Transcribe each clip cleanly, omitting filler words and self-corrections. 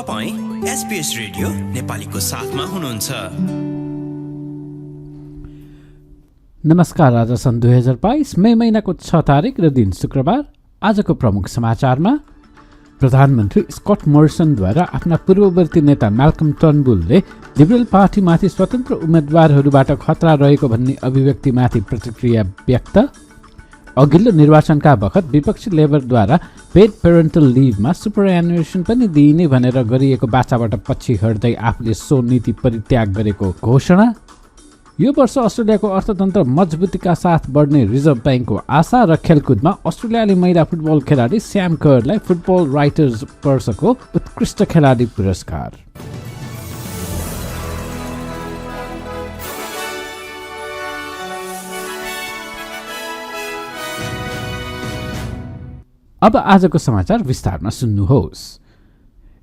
तपाईं SBS radio नेपालीको साथमा हुनुहुन्छ। नमस्कार, आज सन् 2022 मे महिनाको 6 तारिक र दिन शुक्रबार। आजको प्रमुख समाचारमा प्रधानमन्त्री स्कट मोरिसनद्वारा आफ्ना पूर्ववर्ती नेता म्याल्कम टर्नबुलले लिबरल पार्टीमाथि स्वतन्त्र उम्मेद्वारहरूबाट खतरा रहेको भन्ने अभिव्यक्तिमाथि प्रतिक्रिया व्यक्त। अघिल्लो निर्वाचनका बखत विपक्षी लेबरद्वारा पेड पेरेन्टल लिभमा सुपर एनुएसन पनि दिइने भनेर गरिएको बाचाबाट पछि हट्दै आफूले सो नीति परित्याग गरेको घोषणा। यो वर्ष अस्ट्रेलियाको अर्थतन्त्र मजबुतीका साथ बढ्ने रिजर्भ ब्याङ्कको आशा र खेलकुदमा अस्ट्रेलियाली महिला फुटबल खेलाडी स्याम कर्रलाई फुटबल राइटर्स वर्षको उत्कृष्ट खेलाडी पुरस्कार। अब आजको समाचार विस्तारमा सुन्नुहोस्।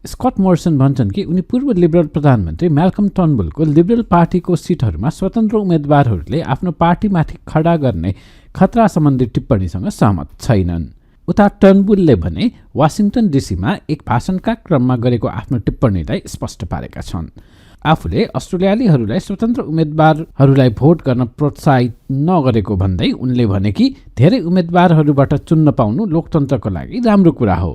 स्कट मोरिसन भन्छन् कि उनी पूर्व लिबरल प्रधानमन्त्री म्याल्कम टर्नबुलको लिबरल पार्टीको सिटहरूमा स्वतन्त्र उम्मेद्वारहरूले आफ्नो पार्टीमाथि खडा गर्ने खतरा सम्बन्धी टिप्पणीसँग सहमत छैनन्। उता टर्नबुलले भने वासिङटन डीसीमा एक भाषणका क्रममा गरेको आफ्नो टिप्पणीलाई स्पष्ट पारेका छन्। आफूले अस्ट्रेलियालीहरूलाई स्वतन्त्र उम्मेद्वारहरूलाई भोट गर्न प्रोत्साहित नगरेको भन्दै उनले भने कि धेरै उम्मेद्वारहरूबाट चुन्न पाउनु लोकतन्त्रको लागि राम्रो कुरा हो।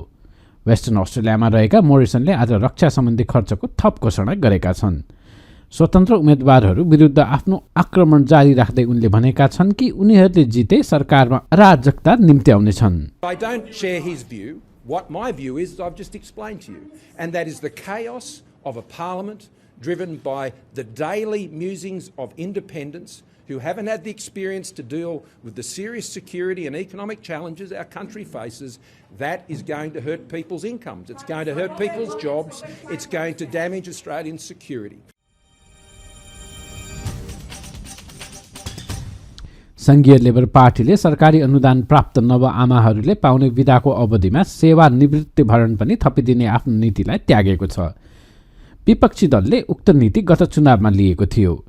वेस्टर्न अस्ट्रेलियामा रहेका मोरिसनले आज रक्षा सम्बन्धी खर्चको थप घोषणा गरेका छन्। स्वतन्त्र उम्मेद्वारहरू विरुद्ध आफ्नो आक्रमण जारी राख्दै उनले भनेका छन् कि उनीहरूले जिते सरकारमा अराजकता निम्त्याउनेछन्। I don't share his view. What my view is I've just explained to you, and that is the chaos of a parliament driven by the daily musings of independents who haven't had the experience to deal with the serious security and economic challenges our country faces. That is going to hurt people's incomes. It's going to hurt people's jobs. It's going to damage Australian security. संघीय labour पार्टीले सरकारी अनुदान प्राप्त नव आमाहरूले पाउने विधाको अवधिमा सेवा निवृत्ति भरण पनि थपिदिने आफ्नो नीतिलाई त्यागेको छ। विपक्षी दलले उक्त नीति गत चुनावमा लिएको थियो।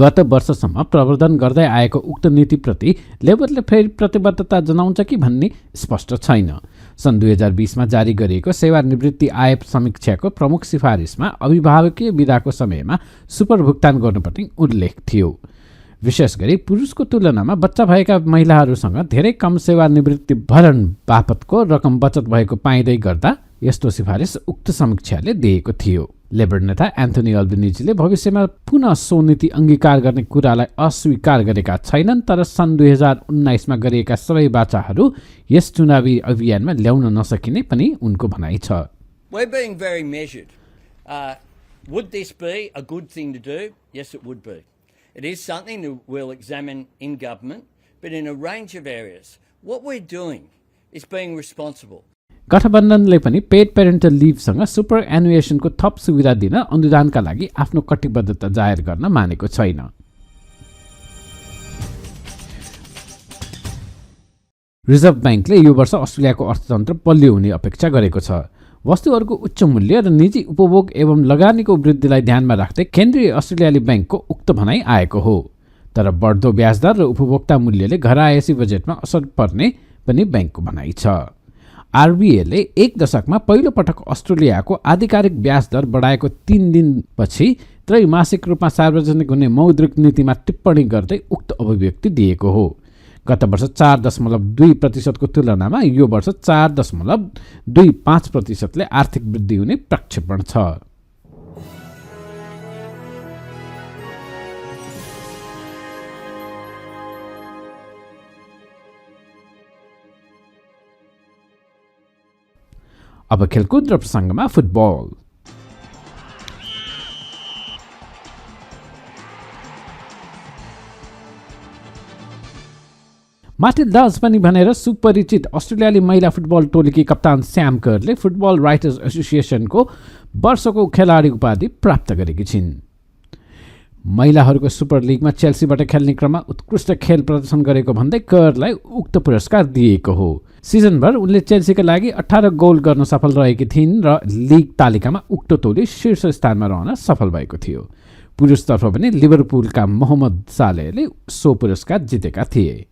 गत वर्षसम्म प्रवर्धन गर्दै आएको उक्त नीतिप्रति लेबरले फेरि प्रतिबद्धता जनाउँछ कि भन्ने स्पष्ट छैन। सन् 2020 मा जारी गरिएको सेवा निवृत्ति आय समीक्षाको प्रमुख सिफारिसमा अभिभावकीय विधाको समयमा सुपर भुक्तान गर्नुपर्ने उल्लेख थियो। विशेष गरी पुरुषको तुलनामा बच्चा भएका महिलाहरूसँग धेरै कम सेवा निवृत्ति भरण बापतको रकम बचत भएको पाइँदै गर्दा यस्तो सिफारिस उक्त समीक्षाले दिएको थियो। लेबर नेता एन्थोनी अल्बनिजीले भविष्यमा पुनः सो नीति अंगीकार गर्ने कुरालाई अस्वीकार गरेका छैनन्, तर सन् 2019 मा गरिएका सबै बाचाहरू यस चुनावी अभियानमा ल्याउन नसकिने पनि उनको भनाइ छ। We're being very measured. Would this be a good thing to do? Yes, it would be. It is something that we'll examine in government, but in a range of areas. What we're doing is being responsible. गठबन्धनले पनि paid parental लिभसँग super एनुएसनको थप सुविधा दिन अनुदानका लागि आफ्नो कटिबद्धता जाहेर गर्न मानेको छैन। रिजर्भ ब्याङ्कले यो वर्ष अस्ट्रेलियाको अर्थतन्त्र बलियो हुने अपेक्षा गरेको छ। वस्तुहरूको उच्च मूल्य र निजी उपभोग एवं लगानीको वृद्धिलाई ध्यानमा राख्दै केन्द्रीय अस्ट्रेलियाली ब्याङ्कको उक्त भनाइ आएको हो। तर बढ्दो ब्याजदर र उपभोक्ता मूल्यले घरायसी बजेटमा असर पर्ने पनि ब्याङ्कको भनाइ छ। आरबीएले एक दशकमा पहिलो पटक अस्ट्रेलियाको आधिकारिक ब्याज दर बढाएको 3 दिनपछि त्रैमासिक रूपमा सार्वजनिक हुने मौद्रिक नीतिमा टिप्पणी गर्दै उक्त अभिव्यक्ति दिएको हो। गत वर्ष 4.2% को तुलनामा यो वर्ष 4.25% ले आर्थिक वृद्धि हुने प्रक्षेपण छ। अब खेलकुद र प्रसङ्गमा फुटबल। माटिल्डाज पनि भनेर सुपरिचित अस्ट्रेलियाली महिला फुटबल टोलीकी कप्तान स्याम कर्रले फुटबल राइटर्स एसोसिएसनको वर्षको खेलाडी उपाधि प्राप्त गरेकी छिन्। महिलाहरूको सुपर लिगमा चेल्सीबाट खेल्ने क्रममा उत्कृष्ट खेल प्रदर्शन गरेको भन्दै कर्रलाई उक्त पुरस्कार दिएको हो। सिजनभर उनले चेल्सीका लागि 18 गोल गर्न सफल रहेकी थिइन् र लिग तालिकामा उक्त टोली शीर्ष स्थानमा रहन सफल भएको थियो। पुरुषतर्फ पनि लिभरपुलका मोहम्मद सालेहले सो पुरस्कार जितेका थिए।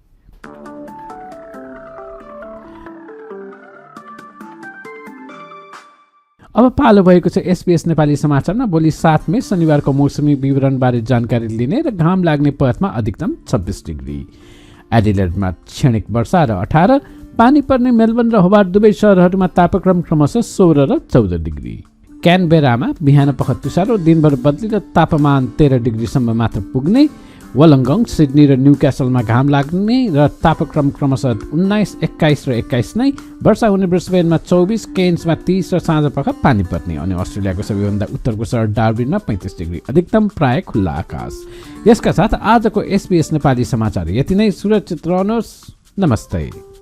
अब पालो भएको छ SBS नेपाली समाचारमा। भोलि 7 मे शनिबारको मौसमी विवरणबारे जानकारी लिने र घाम लाग्ने पथमा अधिकतम 26 डिग्री, एडिलेडमा क्षणिक वर्षा र 18, पानी पर्ने मेलबर्न र होबार्ट दुवै शहरहरूमा तापक्रम क्रमशः 16 र 14 डिग्री, क्यानबेरामा बिहान पख तुषारो, दिनभर बदली र तापमान 13 डिग्रीसम्म मात्र पुग्ने, वलङ्गङ, सिडनी र न्युक्यासलमा घाम लाग्ने र तापक्रम क्रमशः 19, 21 र 21 नै, वर्षा हुने ब्रिस्बेनमा 24, केन्समा 30 र साँझ पख पानी पर्ने। अनि अस्ट्रेलियाको सबैभन्दा उत्तरको सहर डार्विनमा 35 डिग्री, अधिकतम प्राय खुल्ला आकाश। यसका साथ आजको SBS नेपाली समाचार यति नै। सुरक्षित रहनुहोस्। नमस्ते।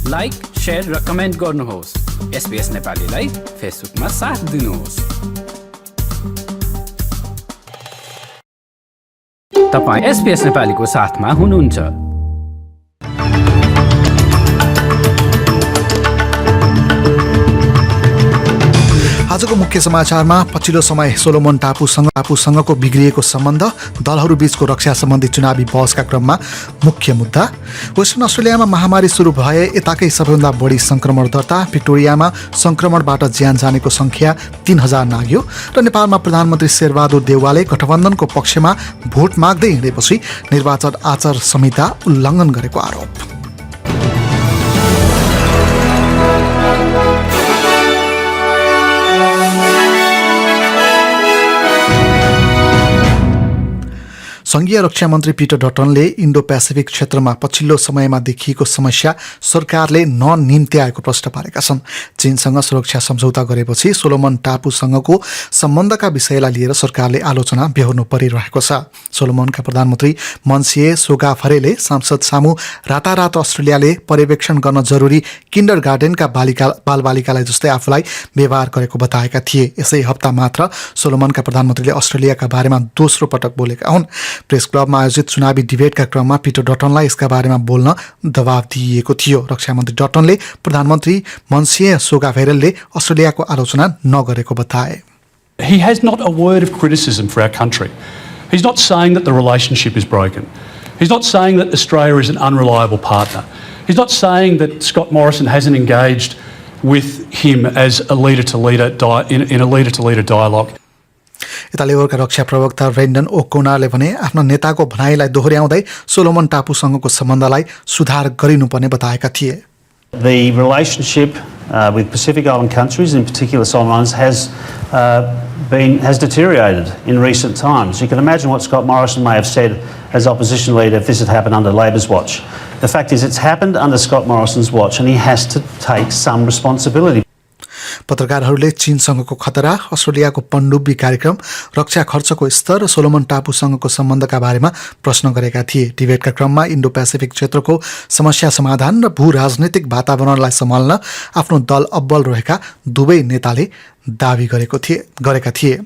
लाइक, शेयर र कमेन्ट गर्नुहोस्। SBS नेपालीलाई फेसबुकमा साथ दिनुहोस्। तपाईँ SBS नेपालीको साथमा हुनुहुन्छ। आजको मुख्य समाचारमा पछिल्लो समय सोलोमन टापुसँगको बिग्रिएको सम्बन्ध, दलहरू बीचको रक्षा सम्बन्धी चुनावी बहसका क्रममा मुख्य मुद्दा, वेस्टर्न अस्ट्रेलियामा महामारी सुरु भए यताकै सबैभन्दा बढी संक्रमण दर्ता, भिक्टोरियामा संक्रमणबाट ज्यान जानेको संख्या 3000 नाग्यो र नेपालमा प्रधानमन्त्री शेरबहादुर देउवाले गठबन्धनको पक्षमा भोट माग्दै हिँडेपछि निर्वाचन आचार संहिता उल्लङ्घन गरेको आरोप। संघीय रक्षा मन्त्री पिटर डटनले इन्डो पेसिफिक क्षेत्रमा पछिल्लो समयमा देखिएको समस्या सरकारले ननिम्त्याएको प्रश्न पारेका छन्। चीनसँग सुरक्षा सम्झौता गरेपछि सोलोमन टापुसँगको सम्बन्धका विषयलाई लिएर सरकारले आलोचना बेहोर्नु परिरहेको छ। सोलोमनका प्रधानमन्त्री मनसिए सोगाफरेले सांसद सामु रातारात अस्ट्रेलियाले पर्यवेक्षण गर्न जरुरी किन्डर गार्डनका बालबालिकालाई जस्तै आफूलाई व्यवहार गरेको बताएका थिए। यसै हप्ता मात्र सोलोमनका प्रधानमन्त्रीले अस्ट्रेलियाका बारेमा दोस्रो पटक बोलेका हुन्। प्रेस क्लबमा आयोजित चुनावी डिबेटका क्रममा पिटर डटनलाई यसका बारेमा बोल्न दबाव दिइएको थियो। रक्षा मन्त्री डटनले प्रधानमन्त्री मनसिए सोगाफेरेलले अस्ट्रेलियाको आलोचना नगरेको बताए। He has not a word of criticism for our country. He's not saying that the relationship is broken. He's not saying that Australia is an unreliable partner. He's not saying that Scott Morrison hasn't engaged with him as a leader-to-leader in a leader-to-leader dialogue. यता लेबरका रक्षा प्रवक्ता Rendon ओकोनारले भने आफ्ना नेताको भनाइलाई दोहोर्याउँदै Solomon टापुसँगको सम्बन्धलाई सुधार गरिनुपर्ने बताएका थिए। The relationship with Pacific Island countries, in particular Solomons, has deteriorated in recent times. You can imagine what Scott Morrison may have said as opposition leader if this had happened under Labor's watch. The fact is it's happened under Scott Morrison's watch and he has to take some responsibility. पत्रकारहरूले चीनसँगको खतरा, अस्ट्रेलियाको पनडुब्बी कार्यक्रम, रक्षा खर्चको स्तर र Solomon टापुसँगको सम्बन्धका बारेमा प्रश्न गरेका थिए। डिबेटका क्रममा इन्डो पेसिफिक क्षेत्रको समस्या समाधान र भू राजनीतिक वातावरणलाई सम्हाल्न आफ्नो दल अब्बल रहेका दुवै नेताले दावी गरेका थिए।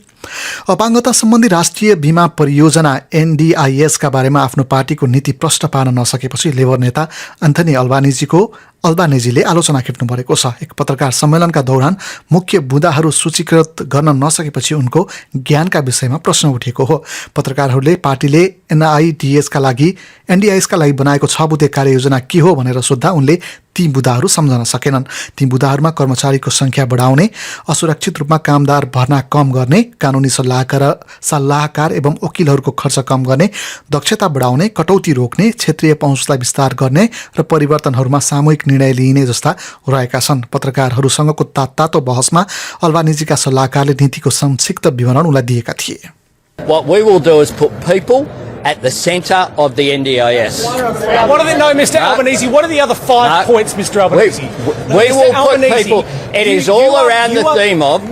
अपाङ्गता सम्बन्धी राष्ट्रिय बीमा परियोजना NDIS का बारेमा आफ्नो पार्टीको नीति प्रष्ट पार्न नसकेपछि लेबर नेता एन्थनी अल्बानेजीले आलोचना खेप्नु परेको छ। एक पत्रकार सम्मेलनका दौरान मुख्य बुँदाहरू सूचीकृत गर्न नसकेपछि उनको ज्ञानका विषयमा प्रश्न उठेको हो। पत्रकारहरूले पार्टीले NDIS का लागि बनाएको 6 बुँदे कार्ययोजना के हो भनेर सोध्दा उनले ती बुँदाहरू सम्झन सकेनन्। ती बुँदाहरूमा कर्मचारीको संख्या बढाउने, असुरक्षित रूपमा कामदार भर्ना कम गर्ने, कानुनी सल्लाहकार एवं वकिलहरूको खर्च कम गर्ने, दक्षता बढाउने, कटौती रोक्ने, क्षेत्रीय पहुँचलाई विस्तार गर्ने र परिवर्तनहरूमा सामूहिक निर्णय लिइने जस्ता रहेका छन्। पत्रकारहरूसँगको तातो बहसमा अल्बानिजीका सल्लाहकारले नीतिको संक्षिप्त विवरण उनलाई दिएका थिए। What we will do is put people at the centre of the NDIS. What are the, no, Mr. Albanese, what are the other 5 points, Mr. Albanese? We will put people, it is all around the theme of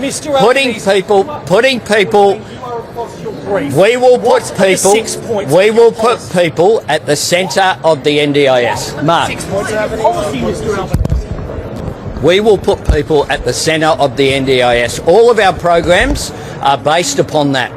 putting people, we will put people at the centre of the NDIS. Mark. We will put people at the centre of the NDIS. All of our programs are based upon that.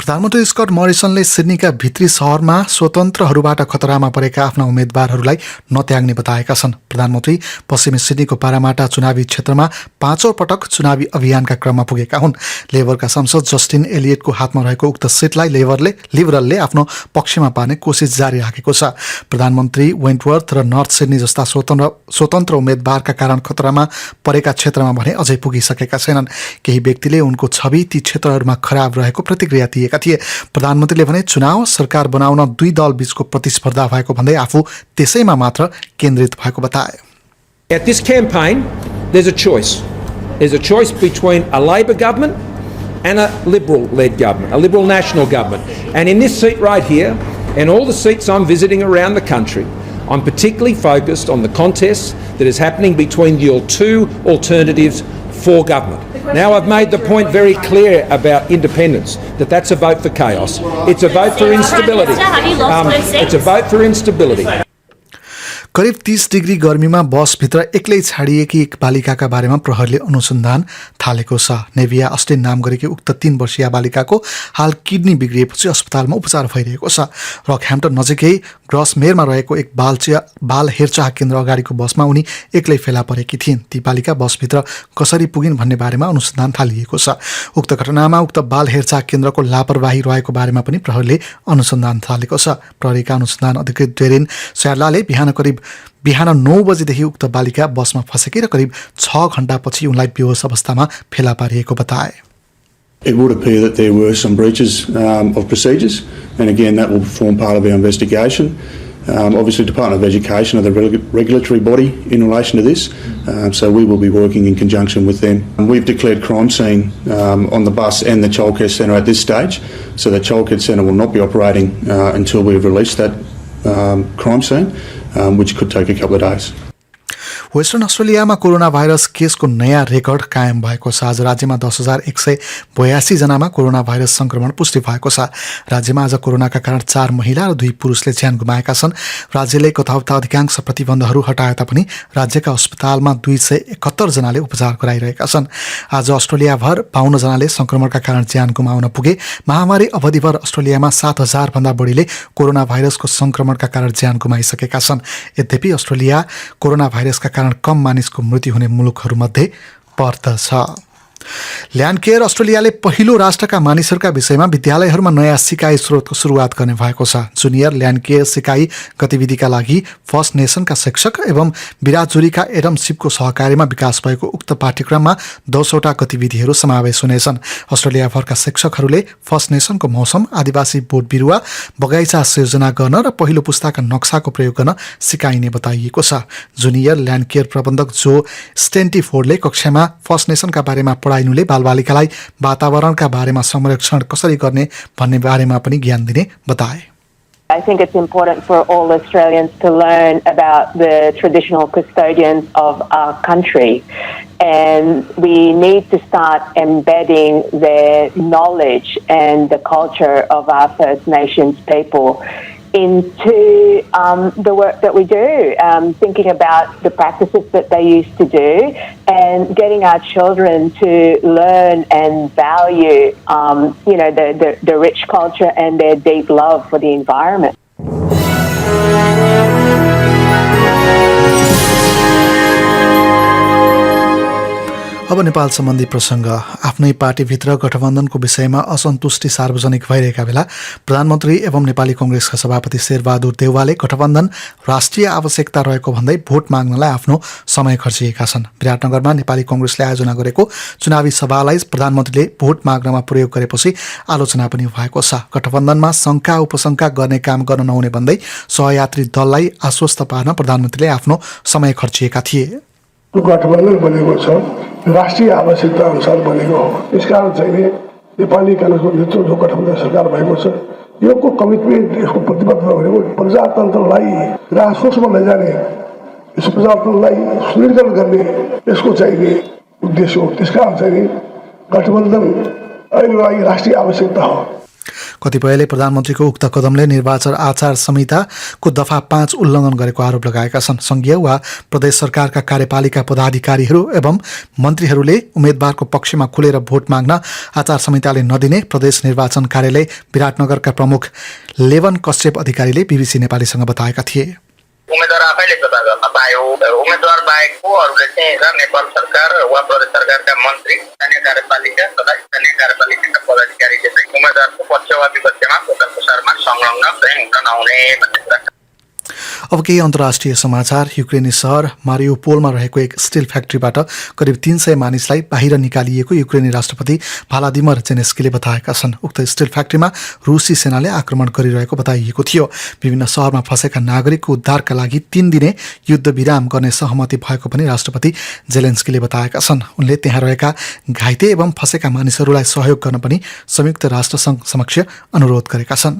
प्रधानमन्त्री Scott मरिसनले सिडनीका भित्री शहरमा स्वतन्त्रहरूबाट खतरामा परेका आफ्ना उम्मेदवारहरूलाई नत्याग्ने बताएका छन्। प्रधानमन्त्री पश्चिमी सिडनीको पारामाटा चुनावी क्षेत्रमा 5औं पटक चुनावी अभियानका क्रममा पुगेका हुन्। लेबरका सांसद जस्टिन एलियटको हातमा रहेको उक्त सिटलाई लिबरलले आफ्नो पक्षमा पार्ने कोसिस जारी राखेको छ। प्रधानमन्त्री वेन्टवर्थ र नर्थ सिडनी जस्ता स्वतन्त्र उम्मेदवारका कारण खतरामा परेका क्षेत्रमा भने अझै पुगिसकेका छैनन्। केही व्यक्तिले उनको छवि ती क्षेत्रहरूमा खराब रहेको प्रतिक्रिया दिएका थिए। प्रधानमन्त्रीले भने चुनाव सरकार बनाउन दुई दल बीचको प्रतिस्पर्धा भएको भन्दै आफू त्यसैमा मात्र केन्द्रित भएको बताए। At this campaign, there's a choice. There's a choice between a Labor government and a Liberal-led government, a Liberal national government. And in this seat right here, and all the seats I'm visiting around the country, I'm particularly focused on the contest that is happening between your two alternatives for government. Now, I've made the point very clear about independence, that that's a vote for chaos. It's a vote for instability. It's a vote for instability. करिब 30 degree गर्मीमा बसभित्र एक्लै छाडिएकी एक बालिकाका बारेमा प्रहरीले अनुसन्धान थालेको छ। नेभिया Austin नाम गरेकी उक्त 3 वर्षीय बालिकाको हाल किडनी बिग्रिएपछि अस्पतालमा उपचार भइरहेको छ। रकह्याम्पटन नजिकै ग्रसमेरमा रहेको एक बाल हेरचाह केन्द्र अगाडिको बसमा उनी एक्लै फेला परेकी थिइन्। ती बालिका बसभित्र कसरी पुगिन् भन्ने बारेमा अनुसन्धान थालिएको छ। उक्त घटनामा उक्त बाल हेरचाह केन्द्रको लापरवाही रहेको बारेमा पनि प्रहरीले अनुसन्धान थालेको छ। प्रहरीका अनुसन्धान अधिकृत डेरिन स्यार्लाले बिहान 9 बजेदेखि उक्त बालिका बसमा फँसेकी र करिब 6 घण्टापछि उनलाई बेहोस अवस्थामा फेला पारिएको बताए। It would appear that there were some breaches of procedures, and again that will form part of our investigation. Obviously, Department of Education are the regulatory body in relation to this, so we will be working in conjunction with them. We've declared crime scene on the bus and the childcare centre at this stage, so the childcare centre will not be operating until we've released that crime scene, which could take a couple of days. Western अस्ट्रेलियामा corona virus केसको नयाँ record कायम भएको छ। आज राज्यमा 10,182 जनामा corona virus संक्रमण पुष्टि भएको छ। राज्यमा आज कोरोनाका कारण 4 महिला र 2 पुरुषले ज्यान गुमाएका छन्। राज्यले गत हप्ता अधिकांश प्रतिबन्धहरू हटाए तापनि राज्यका अस्पतालमा 271 जनाले उपचार गराइरहेका छन्। आज अस्ट्रेलियाभर 52 जनाले संक्रमणका कारण ज्यान गुमाउन पुगे। महामारी अवधिभर अस्ट्रेलियामा 7,000 भन्दा बढीले कोरोना भाइरसको संक्रमणका कारण ज्यान गुमाइसकेका छन्। यद्यपि अस्ट्रेलिया कोरोना भाइरसका कारण कम मानिसको मृत्यु हुने मुलुकहरूमध्ये पर्दछ। ल्यान्ड केयर अस्ट्रेलियाले पहिलो राष्ट्रका मानिसहरूका विषयमा विद्यालयहरूमा नयाँ सिकाइ स्रोतको सुरुवात गर्ने भएको छ। जुनियर ल्यान्ड केयर सिकाइ गतिविधिका लागि फर्स्ट नेसनका शिक्षक एवं बिराजजुरीका एडमसिपको सहकार्यमा विकास भएको उक्त पाठ्यक्रममा 10वटा गतिविधिहरू समावेश हुनेछन्। अस्ट्रेलियाभरका शिक्षकहरूले फर्स्ट नेसनको मौसम, आदिवासी बोट बिरुवा, बगैँचा सिर्जना गर्न र पहिलो पुस्ताका नक्साको प्रयोग गर्न सिकाइने बताइएको छ। जुनियर ल्यान्ड केयर प्रबन्धक जो स्टेन्टिफोर्डले कक्षामा फर्स्ट नेसनका बारेमा पढाइनुले बालबालिकालाई वातावरणका बारेमा संरक्षण कसरी गर्ने भन्ने बारेमा पनि ज्ञान दिने बताए। I think it's important for all Australians to learn about the traditional custodians of our country, and we need to start embedding their knowledge and the culture of our First Nations people into the work that we do, thinking about the practices that they used to do and getting our children to learn and value, the rich culture and their deep love for the environment. अब नेपाल सम्बन्धी प्रसङ्ग। आफ्नै पार्टीभित्र गठबन्धनको विषयमा असन्तुष्टि सार्वजनिक भइरहेका बेला प्रधानमन्त्री एवं नेपाली कांग्रेसका सभापति शेरबहादुर देउवाले गठबन्धन राष्ट्रिय आवश्यकता रहेको भन्दै भोट माग्नलाई आफ्नो समय खर्चिएका छन्। विराटनगरमा नेपाली कांग्रेसले आयोजना गरेको चुनावी सभालाई प्रधानमन्त्रीले भोट माग्नमा प्रयोग गरेपछि आलोचना पनि भएको छ। गठबन्धनमा शङ्का उपशङ्का गर्ने काम गर्न नहुने भन्दै सहयात्री दललाई आश्वस्त पार्न प्रधानमन्त्रीले आफ्नो समय खर्चिएका थिए। गठबन्धन बनेको छ, राष्ट्रिय आवश्यकता अनुसार बनेको हो। यसकारण चाहिँ नेपाली कांग्रेसको नेतृत्वको गठबन्धन सरकार भएको छ। योको कमिटमेन्ट, यसको प्रतिबद्धता भनेको प्रजातन्त्रलाई राजकोषमा लैजाने, यस प्रजातन्त्रलाई सुदृढीकरण गर्ने यसको चाहिँ उद्देश्य हो। त्यसकारण चाहिँ गठबन्धन अहिलेको लागि राष्ट्रिय आवश्यकता हो। कतिपयले प्रधानमन्त्रीको उक्त कदमले निर्वाचन आचार संहिताको दफा 5 उल्लङ्घन गरेको आरोप लगाएका छन्। संघीय वा प्रदेश सरकारका कार्यपालिका पदाधिकारीहरू एवं मन्त्रीहरूले उम्मेदवारको पक्षमा खुलेर भोट माग्न आचार संहिताले नदिने प्रदेश निर्वाचन कार्यालय विराटनगरका प्रमुख लेवन कश्यप अधिकारीले बीबीसी नेपालीसँग बताएका थिए। उम्मेदवार आफैले पता गर्न पायो। उम्मेदवार बाहेकको अरूले चाहिँ नेपाल सरकार वा प्रदेश सरकारका मन्त्री, स्थानीय कार्यपालिका तथा स्थानीय कार्यपालिकाका पदाधिकारीले चाहिँ उम्मेदवारको पक्ष वा विपक्षमा प्रचार प्रसारमा संलग्न चाहिँ हुन नहुने भन्ने कुरा। अब केही अन्तर्राष्ट्रिय समाचार। युक्रेनी सहर मारिउपोलमा रहेको एक स्टिल फ्याक्ट्रीबाट करिब 300 मानिसलाई बाहिर निकालिएको युक्रेनी राष्ट्रपति भ्लादिमिर जेलेन्स्कीले बताएका छन्। उक्त स्टिल फ्याक्ट्रीमा रुसी सेनाले आक्रमण गरिरहेको बताइएको थियो। विभिन्न सहरमा फँसेका नागरिकको उद्धारका लागि 3 दिने युद्ध विराम गर्ने सहमति भएको पनि राष्ट्रपति जेलेन्स्कीले बताएका छन्। उनले त्यहाँ रहेका घाइते एवं फँसेका मानिसहरूलाई सहयोग गर्न पनि संयुक्त राष्ट्रसङ्घ समक्ष अनुरोध गरेका छन्।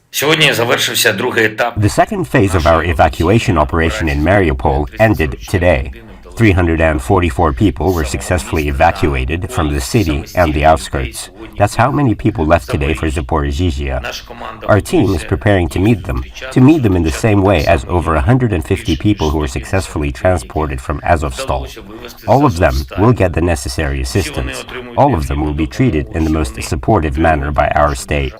The second phase of our evacuation operation in Mariupol ended today. 344 people were successfully evacuated from the city and the outskirts. That's how many people left today for Zaporizhzhia. Our team is preparing to meet them in the same way as over 150 people who were successfully transported from Azovstal. All of them will get the necessary assistance. All of them will be treated in the most supportive manner by our state.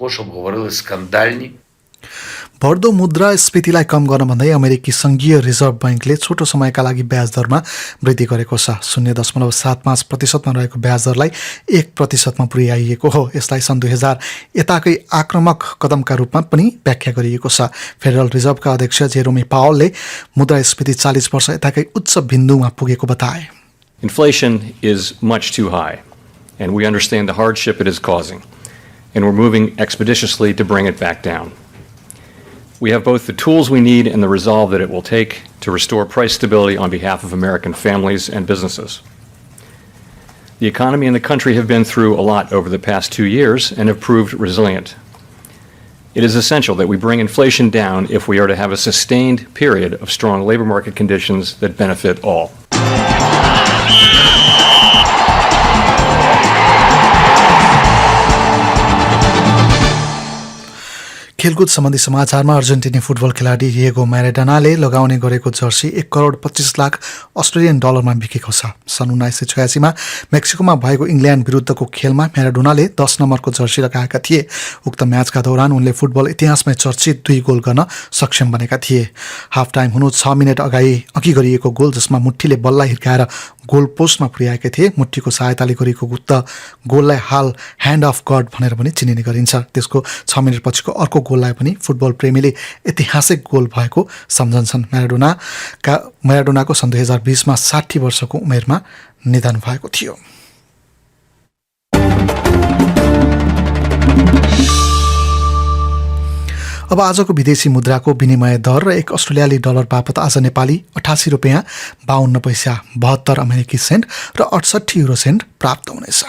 बढ्दो मुद्रास्फीतिलाई कम गर्न भन्दै अमेरिकी संघीय reserve बैंकले छोटो समयका लागि ब्याज दरमा वृद्धि गरेको छ। 0.75% रहेको ब्याज दरलाई 1% मा पुर्याइएको हो। यसलाई सन् 2000 यताकै आक्रामक कदमका रूपमा पनि व्याख्या गरिएको छ। फेडरल रिजर्भका अध्यक्ष जेरोमी पावलले मुद्रास्फीति 40 वर्ष यताकै उच्च बिन्दुमा पुगेको बताए। Inflation is much too high, and we understand the hardship it is causing, and we're moving expeditiously to bring it back down. We have both the tools we need and the resolve that it will take to restore price stability on behalf of American families and businesses. The economy and the country have been through a lot over the past 2 years and have proved resilient. It is essential that we bring inflation down if we are to have a sustained period of strong labor market conditions that benefit all. खेलकुद सम्बन्धी समाचारमा अर्जेन्टिनी football खेलाडी Diego म्याराडोनाले लगाउने गरेको Jersey 1 crore 25 lakh Australian डलरमा बिकेको छ। सन् 1986 मा मेक्सिकोमा भएको इङ्ल्यान्ड विरुद्धको खेलमा म्याराडोनाले 10 नम्बरको जर्सी लगाएका थिए। उक्त म्याचका दौरान उनले फुटबल इतिहासमै चर्चित 2 गोल गर्न सक्षम बनेका थिए। हाफ टाइम हुनु 6 मिनेट अघि गरिएको गोल जसमा मुट्ठीले बललाई हिर्काएर गोल पोस्टमा पुर्याएका थिए। मुट्ठीको सहायताले गरेको उक्त गोललाई हाल ह्यान्ड अफ गड भनेर पनि चिनिने गरिन्छ। त्यसको 6 मिनेट पछिको अर्को गोललाई पनि फुटबल प्रेमीले ऐतिहासिक गोल भएको सम्झन्छन्। म्याराडोनाको सन् 2020 मा 60 वर्षको उमेरमा निधन भएको थियो। अब आजको विदेशी मुद्राको विनिमय दर र 1 अस्ट्रेलियाली डलर बापत आज नेपाली 88 रुपैयाँ 52 पैसा 72 अमेरिकी सेन्ट र 68 युरो सेन्ट प्राप्त हुनेछ।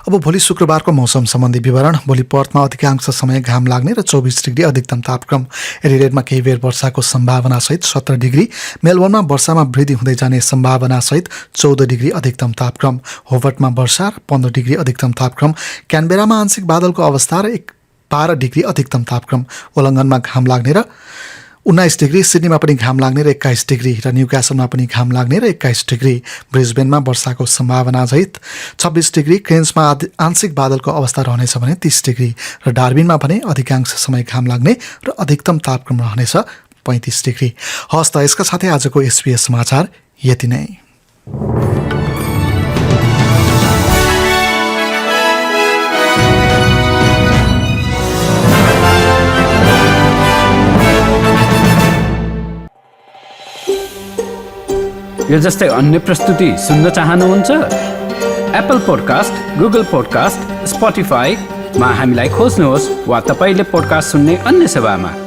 अब भोलि शुक्रबारको मौसम सम्बन्धी विवरण। भोलि पर्थमा अधिकांश समय घाम लाग्ने र 24 डिग्री अधिकतम तापक्रम। एडिलेडमा केही बेर वर्षाको सम्भावना सहित 17 डिग्री। मेलबोर्नमा वर्षामा वृद्धि हुँदै जाने सम्भावना सहित 14 डिग्री अधिकतम तापक्रम। होबर्टमा वर्षा र 15 डिग्री अधिकतम तापक्रम। क्यानबेरामा आंशिक बादलको अवस्था र 12 डिग्री अधिकतम तापक्रम। वलङ्गनमा घाम लाग्ने र 19 डिग्री। सिडनीमा पनि घाम लाग्ने र 21 डिग्री र न्युक्यासलमा पनि घाम लाग्ने र 21 डिग्री। ब्रिस्बेनमा वर्षाको सम्भावना सहित 26 डिग्री। क्रेन्समा आंशिक बादलको अवस्था रहनेछ भने 30 डिग्री र डार्बिनमा भने अधिकांश समय घाम लाग्ने र अधिकतम तापक्रम रहनेछ 35 डिग्री। हस् त यसका साथै आजको SBS समाचार यति नै। यो जस्तै अन्य प्रस्तुति सुन्न चाहनुहुन्छ? एप्पल पोडकास्ट, गुगल पोडकास्ट, स्पोटिफाईमा हामीलाई खोज्नुहोस् वा तपाईले पोडकास्ट सुन्ने अन्य सेवामा।